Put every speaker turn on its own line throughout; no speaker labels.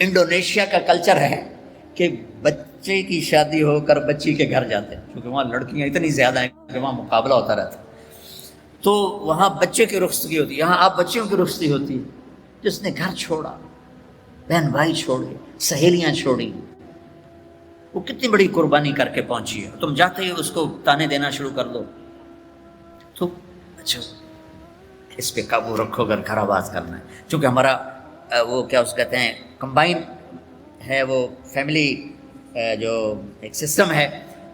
Indonesia کا culture ہے کہ بچے کی شادی ہو کر بچی کے گھر جاتے ہیں، کیونکہ وہاں لڑکیاں اتنی زیادہ ہیں کہ وہاں مقابلہ ہوتا رہتا ہے، تو وہاں بچے کی رخصتگی ہوتی ہے، یہاں آپ بچیوں کی رخصتگی ہوتی ہے۔ جس نے گھر چھوڑا، بہن بھائی چھوڑے، سہیلیاں چھوڑی، وہ کتنی بڑی قربانی کر کے پہنچی ہے، تم جاتے ہی اس کو تانے دینا شروع کر دو۔ تو اچھا اس پہ قابو رکھو اگر گھر آباد کرنا ہے، چونکہ ہمارا وہ کیا اس کہتے ہیں کمبائن ہے، وہ فیملی جو ایک سسٹم ہے،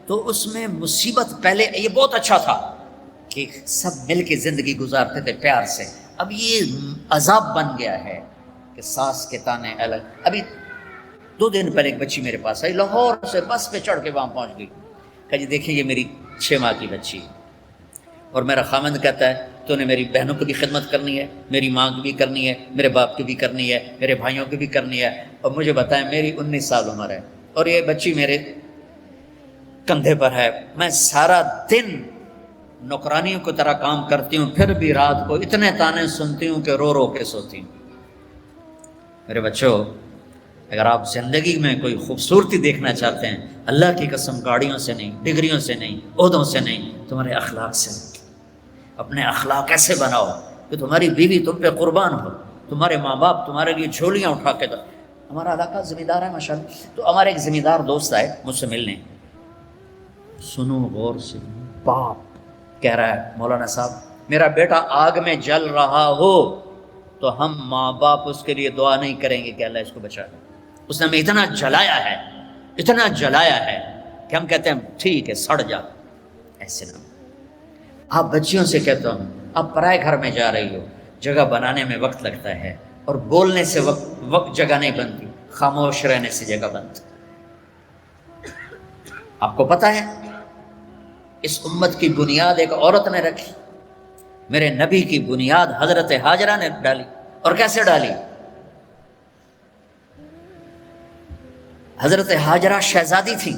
تو اس میں مصیبت پہلے یہ بہت اچھا تھا کہ سب مل کے زندگی گزارتے تھے پیار سے، اب یہ عذاب بن گیا ہے کہ ساس کے تانے الگ۔ ابھی 2 دن پہلے ایک بچی میرے پاس آئی، لاہور سے بس پہ چڑھ کے وہاں پہنچ گئی، کہا جی دیکھیں یہ میری 6 ماہ کی بچی ہے، اور میرا خامند کہتا ہے تو نے میری بہنوں کی بھی خدمت کرنی ہے، میری ماں کی بھی کرنی ہے، میرے باپ کی بھی کرنی ہے، میرے بھائیوں کی بھی کرنی ہے، اور مجھے بتائیں میری 19 سال عمر ہے اور یہ بچی میرے کندھے پر ہے، میں سارا دن نوکرانیوں کی طرح کام کرتی ہوں، پھر بھی رات کو اتنے تانے سنتی ہوں کہ رو رو کے سوتی ہوں۔ میرے بچوں، اگر آپ زندگی میں کوئی خوبصورتی دیکھنا چاہتے ہیں، اللہ کی قسم گاڑیوں سے نہیں، ڈگریوں سے نہیں، عہدوں سے نہیں، تمہارے اخلاق سے۔ اپنے اخلاق ایسے بناؤ کہ تمہاری بیوی تم پہ قربان ہو، تمہارے ماں باپ تمہارے لیے جھولیاں اٹھا کے دو۔ ہمارا علاقہ زمیندار ہے ماشاءاللہ، تو ہمارے ایک زمیندار دوست آئے مجھ سے ملنے، سنو غور سے، باپ کہہ رہا ہے مولانا صاحب میرا بیٹا آگ میں جل رہا ہو تو ہم ماں باپ اس کے لیے دعا نہیں کریں گے کہ اللہ اس کو بچا لے، اس نے ہمیں اتنا جلایا ہے، اتنا جلایا ہے کہ ہم کہتے ہیں ٹھیک ہے سڑ جا۔ ایسے نہ، آپ بچیوں سے کہتا ہوں آپ پرائے گھر میں جا رہی ہو، جگہ بنانے میں وقت لگتا ہے، اور بولنے سے وقت جگہ نہیں بنتی، خاموش رہنے سے جگہ بنتی۔ آپ کو پتہ ہے اس امت کی بنیاد ایک عورت نے رکھی، میرے نبی کی بنیاد حضرت ہاجرہ نے ڈالی، اور کیسے ڈالی؟ حضرت ہاجرہ شہزادی تھی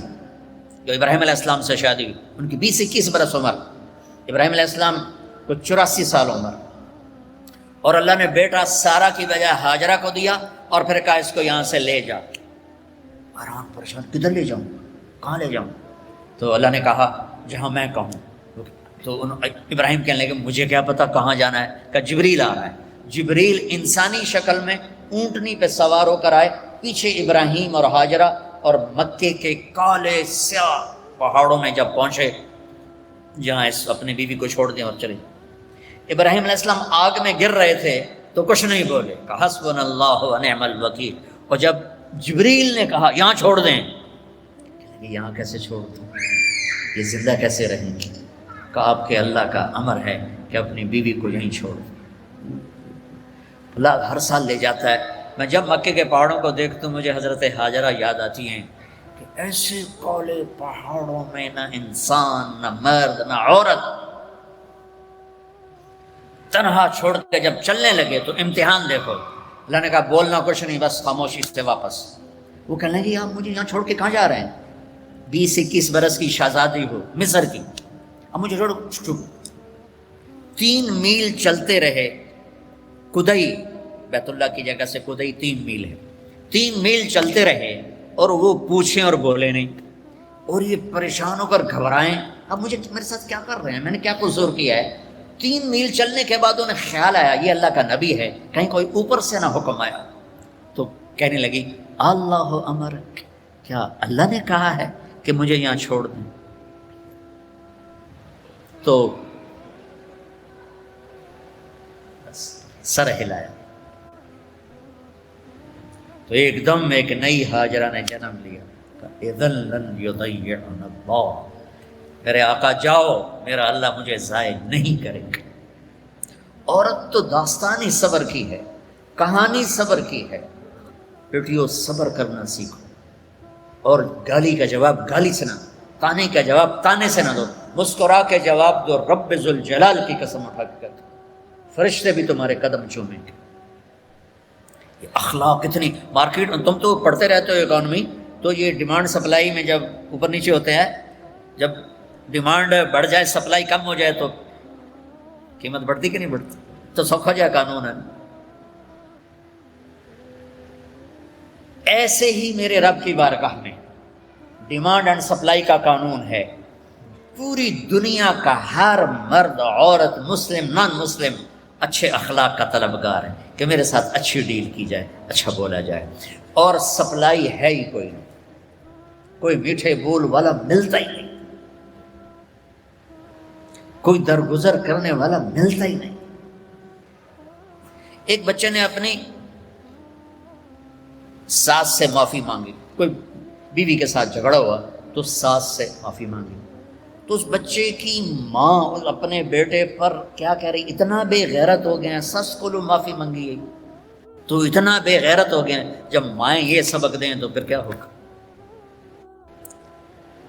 جو ابراہیم علیہ السلام سے شادی ہوئی، ان کی 20-21 برس عمر، ابراہیم علیہ السلام کو 84 سال عمر، اور اللہ نے بیٹا سارا کی بجائے ہاجرہ کو دیا، اور پھر کہا اس کو یہاں سے لے جا۔ حیران پریشان، کدھر لے جاؤں، کہاں لے جاؤں؟ تو اللہ نے کہا جہاں میں کہوں۔ تو ابراہیم کہنے لگے مجھے کیا پتا کہاں جانا ہے، کہ جبریل آ رہا ہے۔ جبریل انسانی شکل میں اونٹنی پہ سوار ہو کر آئے، پیچھے ابراہیم اور ہاجرہ، اور مکے کے کالے سیاہ پہاڑوں میں جب پہنچے جہاں اس اپنی بیوی کو چھوڑ دیں اور چلے، ابراہیم علیہ السلام آگ میں گر رہے تھے تو کچھ نہیں بولے، کہا حسبنا اللہ و نعم الوکیل، اور جب جبریل نے کہا یہاں چھوڑ دیں، کہ یہاں کیسے چھوڑ دوں، یہ زندہ کیسے رہیں گے؟ کہا آپ کے اللہ کا امر ہے کہ اپنی بیوی کو یہیں چھوڑ دیں۔ اللہ ہر سال لے جاتا ہے، میں جب مکے کے پہاڑوں کو دیکھتا ہوں مجھے حضرت ہاجرہ یاد آتی ہیں کہ ایسے کالے پہاڑوں میں نہ انسان، نہ مرد، نہ عورت، تنہا چھوڑ کے جب چلنے لگے تو امتحان دیکھو، اللہ نے کہا بولنا کچھ نہیں، بس خاموشی سے واپس۔ وہ کہنے لگے آپ مجھے یہاں چھوڑ کے کہاں جا رہے ہیں؟ 20-21 برس کی شہزادی ہو مصر کی، اب مجھے چھوڑو۔ 3 میل چلتے رہے، کدئی بیت اللہ کی جگہ سے کدئی 3 میل ہے، 3 میل چلتے رہے اور وہ پوچھیں اور بولے نہیں، اور یہ پریشان ہو کر گھبرائیں اب مجھے میرے ساتھ کیا کر رہے ہیں، میں نے کیا قصور کیا ہے؟ 3 میل چلنے کے بعد انہیں خیال آیا یہ اللہ کا نبی ہے، کہیں کوئی اوپر سے نہ حکم آیا، تو کہنے لگی اللہ امر، کیا اللہ نے کہا ہے کہ مجھے یہاں چھوڑ دیں؟ تو سر ہلایا، تو ایک دم ایک نئی ہاجرہ نے جنم لیا، اذن لن یضیعنا اللہ، میرے آقا جاؤ، میرا اللہ مجھے ضائع نہیں کرے گا۔ عورت تو داستانی صبر کی ہے، کہانی صبر کی ہے، بیٹیوں صبر کرنا سیکھو، اور گالی کا جواب گالی سے نہ، تانے کا جواب تانے سے نہ دو، مسکرا کے جواب دو، رب ذوالجلال کی قسم اٹھا کے کہتے فرشتے بھی تمہارے قدم چومیں گے۔ یہ اخلاق اتنی، مارکیٹ تم تو پڑھتے رہتے ہو اکانومی، تو یہ ڈیمانڈ سپلائی میں جب اوپر نیچے ہوتے ہیں، جب ڈیمانڈ بڑھ جائے سپلائی کم ہو جائے تو قیمت بڑھتی کہ نہیں بڑھتی؟ تو سوکھا جائے قانون ہے۔ ایسے ہی میرے رب کی بارگاہ میں ڈیمانڈ اینڈ سپلائی کا قانون ہے. پوری دنیا کا ہر مرد عورت مسلم نان مسلم اچھے اخلاق کا طلبگار ہے کہ میرے ساتھ اچھی ڈیل کی جائے, اچھا بولا جائے. اور سپلائی ہے ہی کوئی نہیں, کوئی میٹھے بول والا ملتا ہی نہیں, کوئی درگزر کرنے والا ملتا ہی نہیں. ایک بچے نے اپنی ساس سے معافی مانگی, کوئی بیوی کے ساتھ جھگڑا ہوا تو ساس سے معافی مانگی, تو اس بچے کی ماں اپنے بیٹے پر کیا کہہ رہی, اتنا بے غیرت ہو گئے ہیں, سس کو لو معافی مانگی ہے تو اتنا بے غیرت ہو گئے ہیں. جب مائیں یہ سبق دیں تو پھر کیا ہوگا.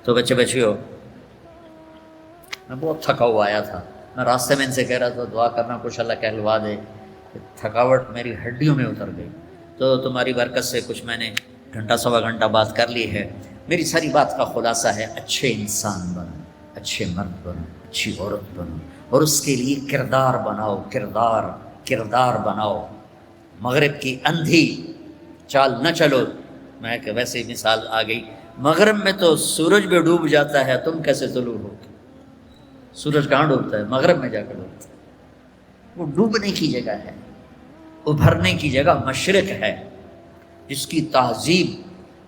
تو بچے بچیو, میں بہت تھکا ہوا آیا تھا, میں راستے میں ان سے کہہ رہا تھا دعا کرنا کچھ اللہ کہلوا دے, تھکاوٹ میری ہڈیوں میں اتر گئی, تو تمہاری برکت سے کچھ میں نے گھنٹہ سوا گھنٹہ بات کر لی ہے. میری ساری بات کا خلاصہ ہے, اچھے انسان بنو, اچھے مرد بنو, اچھی عورت بنو, اور اس کے لیے کردار بناؤ, کردار بناؤ. مغرب کی اندھی چال نہ چلو. میں کہ ویسے ہی مثال آ گئی, مغرب میں تو سورج بھی ڈوب جاتا ہے, تم کیسے طلوع ہو. سورج کہاں ڈوبتا ہے؟ مغرب میں جا کر ڈوبتا ہے. وہ ڈوبنے کی جگہ ہے, ابھرنے کی جگہ مشرق ہے, جس کی تہذیب.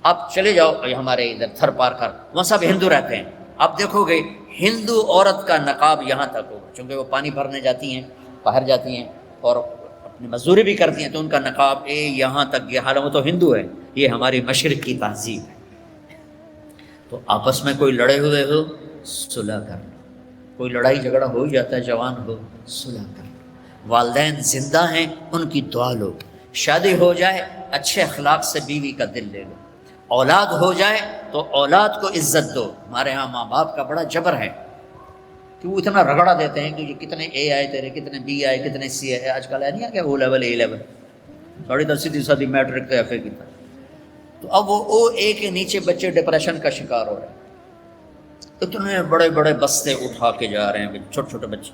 آپ چلے جاؤ ہمارے ادھر تھر پار کر, وہاں سب ہندو رہتے ہیں, آپ دیکھو گے ہندو عورت کا نقاب یہاں تک ہوگا, چونکہ وہ پانی بھرنے جاتی ہیں, باہر جاتی ہیں اور اپنی مزدوری بھی کرتی ہیں, تو ان کا نقاب یہاں تک, یہ حالانکہ وہ تو ہندو ہے. یہ ہماری مشرق کی تہذیب ہے. تو آپس میں کوئی لڑے ہوئے ہو, صلح کر لو. کوئی لڑائی جھگڑا ہو ہی جاتا ہے, جوان ہو, صلح کر لو. والدین زندہ ہیں, ان کی دعا لو. شادی ہو جائے, اچھے اخلاق سے بیوی کا دل لے لو. اولاد ہو جائے تو اولاد کو عزت دو. ہمارے ہاں ماں باپ کا بڑا جبر ہے کہ وہ اتنا رگڑا دیتے ہیں کہ یہ کتنے اے آئے تیرے, کتنے بی آئے, کتنے سی آئے. آج کل ہے نہیں کیا او لیول اے لیول, 10.5 میٹرک کا ایف اے کی تھا. تو اب وہ او اے کے نیچے بچے ڈپریشن کا شکار ہو رہے ہیں. اتنے بڑے بڑے بستے اٹھا کے جا رہے ہیں چھوٹے چھوٹے بچے.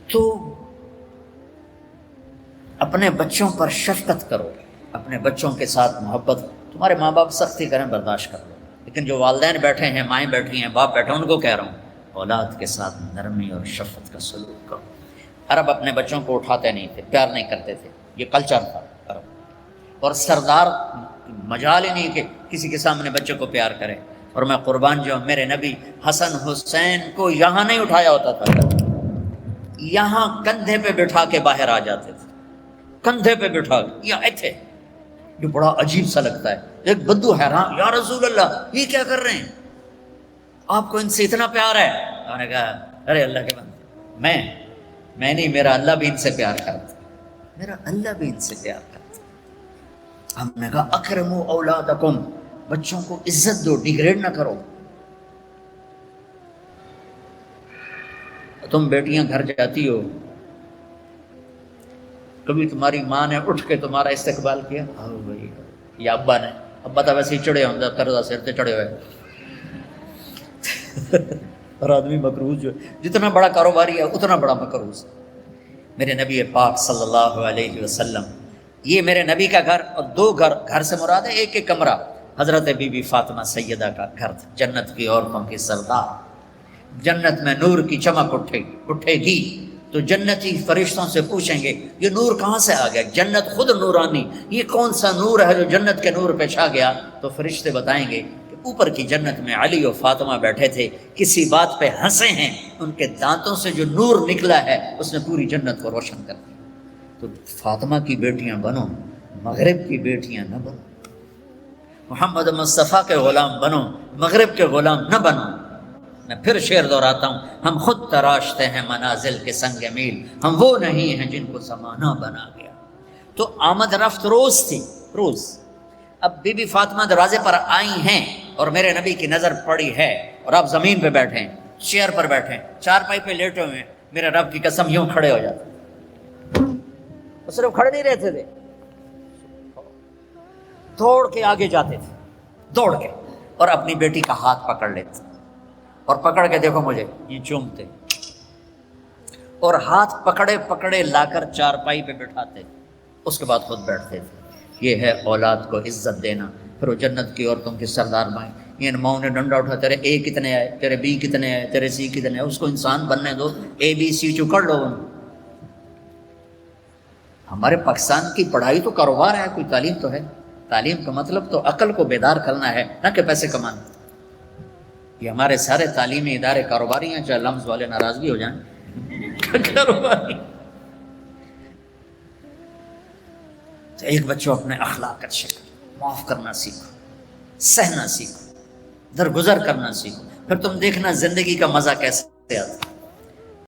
تو اپنے بچوں پر شفقت کرو, اپنے بچوں کے ساتھ محبت. تمہارے ماں باپ سختی کریں, برداشت کر لو, لیکن جو والدین بیٹھے ہیں, مائیں بیٹھی ہیں, باپ بیٹھے ہیں, ان کو کہہ رہا ہوں اولاد کے ساتھ نرمی اور شفقت کا سلوک کرو. عرب اپنے بچوں کو اٹھاتے نہیں تھے, پیار نہیں کرتے تھے, یہ کلچر تھا عرب. اور سردار مجال ہی نہیں کہ کسی کے سامنے بچے کو پیار کرے. اور میں قربان جو میرے نبی حسن حسین کو یہاں نہیں اٹھایا ہوتا تھا, یہاں کندھے پہ بٹھا کے باہر آ جاتے تھے, کندھے پہ بٹھا کے یا ایتھے. یہ بڑا عجیب سا لگتا ہے. ایک بدو حیران, یا رسول اللہ یہ کیا کر رہے ہیں, آپ کو ان سے اتنا پیار ہے؟ انہوں نے کہا ارے اللہ کے بندے, میں نہیں, میرا اللہ بھی ان سے پیار کرتا, میرا اللہ بھی ان سے پیار کرتا. ہم نے کہا اکرموا اولادکم, بچوں کو عزت دو, ڈیگریڈ نہ کرو. تم بیٹیاں گھر جاتی ہو, کبھی تمہاری ماں نے اٹھ کے تمہارا استقبال کیا؟ آؤ بھائی, یا ابا نے, ابا تو ویسے ہی چڑھے ہوں, قرضہ سر سے چڑھے ہوئے. اور آدمی مقروض جو جتنا بڑا کاروباری ہے اتنا بڑا مقروض. میرے نبی پاک صلی اللہ علیہ وسلم, یہ میرے نبی کا گھر, اور 2 گھر, گھر سے مراد ہے ایک کمرہ, حضرت بی بی فاطمہ سیدہ کا گھر تھا, جنت کی عورتوں کی سردار. جنت میں نور کی چمک اٹھے گی تو جنتی فرشتوں سے پوچھیں گے یہ نور کہاں سے آ گیا, جنت خود نورانی, یہ کون سا نور ہے جو جنت کے نور پہ چھا گیا؟ تو فرشتے بتائیں گے کہ اوپر کی جنت میں علی و فاطمہ بیٹھے تھے, کسی بات پہ ہنسے ہیں, ان کے دانتوں سے جو نور نکلا ہے اس نے پوری جنت کو روشن کر دیا. تو فاطمہ کی بیٹیاں بنو, مغرب کی بیٹیاں نہ بنو. محمد مصطفیٰ کے غلام بنو, مغرب کے غلام نہ بنو. میں پھر شعر دہراتا ہوں, ہم خود تراشتے ہیں منازل کے سنگ میل, ہم وہ نہیں ہیں جن کو زمانہ بنا گیا. تو آمد رفت روز تھی, روز. اب بی بی فاطمہ دروازے پر آئی ہیں اور میرے نبی کی نظر پڑی ہے, اور آپ زمین پہ بیٹھے ہیں, چیئر پر بیٹھے ہیں, چارپائی پہ لیٹے ہوئے ہیں. میرے رب کی قسم یوں کھڑے ہو جاتے, وہ صرف کھڑے نہیں رہتے تھے, دوڑ کے آگے جاتے تھے, دوڑ کے, اور اپنی بیٹی کا ہاتھ پکڑ لیتے, اور پکڑ کے دیکھو مجھے, یہ چومتے, اور ہاتھ پکڑے پکڑے لا کر چارپائی پہ بٹھاتے, اس کے بعد خود بیٹھتے تھے۔ یہ ہے اولاد کو عزت دینا۔ پھر وہ جنت کی عورتوں کے سردار بائیں، ان ماؤں نے ڈنڈا اٹھا، تیرے اے کتنے آئے، تیرے بی کتنے آئے، تیرے سی کتنے آئے، اس کو انسان بننے دو، اے بی سی چکڑ لو ان۔ ہمارے پاکستان کی پڑھائی تو کاروبار ہے، کوئی تعلیم تو ہے؟ تعلیم کا مطلب تو عقل کو بیدار کرنا ہے، نہ کہ پیسے کمانا۔ یہ ہمارے سارے تعلیمی ادارے کاروباری ہیں، چاہے لمز والے ناراض بھی ہو جائیں کاروباری۔ تو ایک بچوں اپنے اخلاق اچھے کرو، معاف کرنا سیکھو، سہنا سیکھو، درگزر کرنا سیکھو، پھر تم دیکھنا زندگی کا مزہ کیسے آتا ہے۔